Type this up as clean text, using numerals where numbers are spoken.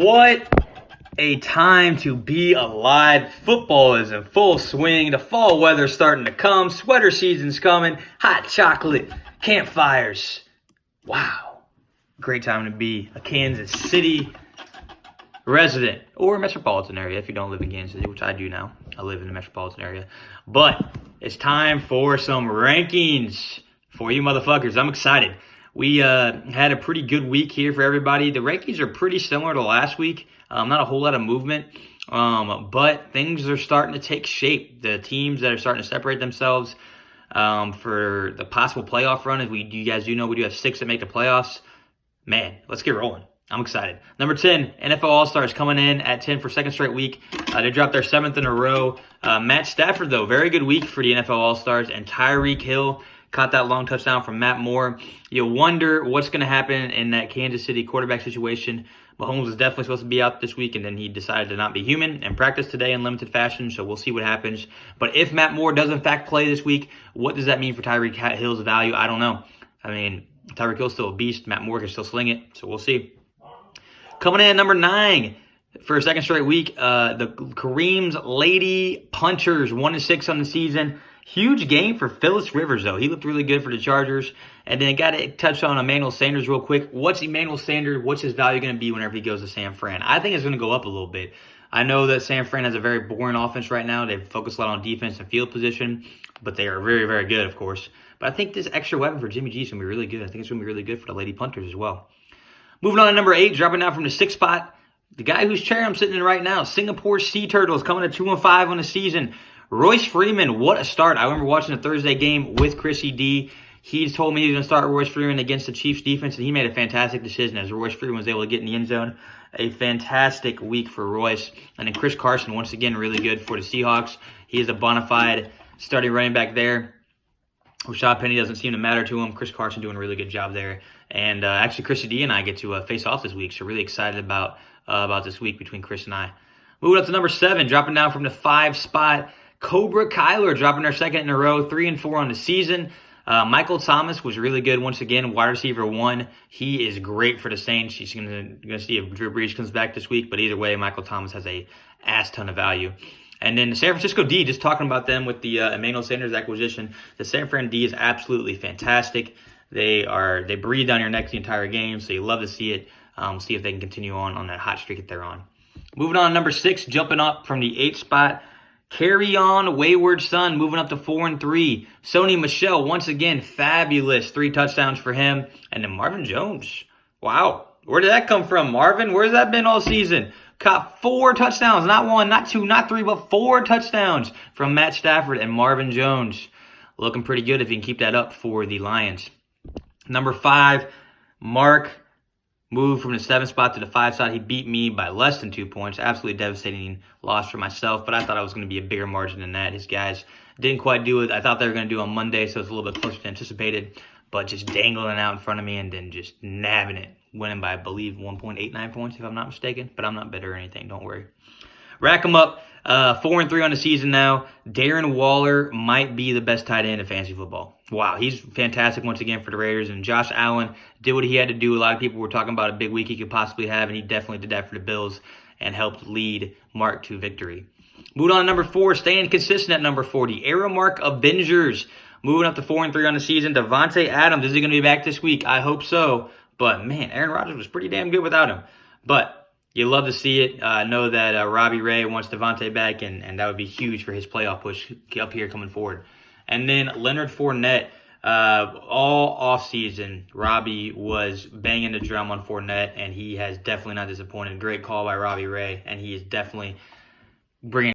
What a time to be alive. Football is in full swing. The fall weather's starting to come. Sweater season's coming. Hot chocolate. Campfires. Wow. Great time to be a Kansas City resident or metropolitan area if you don't live in Kansas City, which I do now. I live in the metropolitan area. But it's time for some rankings for you motherfuckers. I'm excited. We had a pretty good week here for everybody. The rankings are pretty similar to last week. Not a whole lot of movement, but things are starting to take shape. The teams that are starting to separate themselves for the possible playoff run, as you guys do know, we do have 6 that make the playoffs. Man, let's get rolling. I'm excited. Number 10, NFL All-Stars coming in at 10 for second straight week. They dropped their 7th in a row. Matt Stafford, though, very good week for the NFL All-Stars. And Tyreek Hill caught that long touchdown from Matt Moore. You wonder what's going to happen in that Kansas City quarterback situation. Mahomes was definitely supposed to be out this week, and then he decided to not be human and practice today in limited fashion, so we'll see what happens. But if Matt Moore does, in fact, play this week, what does that mean for Tyreek Hill's value? I don't know. I mean, Tyreek Hill's still a beast. Matt Moore can still sling it, so we'll see. Coming in at number 9 for a second straight week, the Kareem's Lady Punchers, 1-6 on the season. Huge game for Phyllis Rivers, though. He looked really good for the Chargers. And then got to touch on Emmanuel Sanders real quick. What's Emmanuel Sanders? What's his value going to be whenever he goes to San Fran? I think it's going to go up a little bit. I know that San Fran has a very boring offense right now. They focus a lot on defense and field position, but they are very, very good, of course. But I think this extra weapon for Jimmy G is going to be really good. I think it's going to be really good for the Lady Punters as well. Moving on to number 8, dropping down from the 6th spot. The guy whose chair I'm sitting in right now, Singapore Sea Turtles, coming to 2-5 on the season. Royce Freeman, what a start. I remember watching the Thursday game with Chrissy D. He told me he was going to start Royce Freeman against the Chiefs defense, and he made a fantastic decision as Royce Freeman was able to get in the end zone. A fantastic week for Royce. And then Chris Carson, once again, really good for the Seahawks. He is a bona fide starting running back there. Rashad Penny doesn't seem to matter to him. Chris Carson doing a really good job there. And actually, Chrissy D and I get to face off this week, so really excited about this week between Chris and I. Moving up to number 7, dropping down from the 5 spot. Cobra Kyler dropping their 2nd in a row, 3-4 on the season. Michael Thomas was really good once again, wide receiver 1. He is great for the Saints. He's going to see if Drew Brees comes back this week, but either way, Michael Thomas has a ass ton of value. And then the San Francisco D, just talking about them with the Emmanuel Sanders acquisition, the San Fran D is absolutely fantastic. They breathe down your neck the entire game, so you love to see it. See if they can continue on that hot streak that they're on. Moving on to number 6, jumping up from the 8th spot. Carry on, Wayward Son, moving up to 4-3. Sony Michel, once again, fabulous. 3 touchdowns for him. And then Marvin Jones. Wow. Where did that come from, Marvin? Where's that been all season? Caught 4 touchdowns. Not 1, not 2, not 3, but 4 touchdowns from Matt Stafford and Marvin Jones. Looking pretty good if you can keep that up for the Lions. Number 5, Mark moved from the 7th spot to the 5 spot. He beat me by less than 2 points. Absolutely devastating loss for myself, but I thought it was going to be a bigger margin than that. His guys didn't quite do it. I thought they were going to do it on Monday, so it's a little bit closer than anticipated, but just dangling out in front of me and then just nabbing it. Winning by, I believe, 1.89 points, if I'm not mistaken, but I'm not bitter or anything. Don't worry. Rack them up. 4-3 on the season now. Darren Waller might be the best tight end in fantasy football. Wow, he's fantastic once again for the Raiders. And Josh Allen did what he had to do. A lot of people were talking about a big week he could possibly have, and he definitely did that for the Bills and helped lead Mark to victory. Moving on to number 4, staying consistent at number 40. Arrow Mark Avengers moving up to 4-3 on the season. Devontae Adams, is he going to be back this week? I hope so. But, man, Aaron Rodgers was pretty damn good without him. But you love to see it. I know that Robbie Ray wants Devontae back, and that would be huge for his playoff push up here coming forward. And then Leonard Fournette, all offseason, Robbie was banging the drum on Fournette, and he has definitely not disappointed. Great call by Robbie Ray, and he is definitely bringing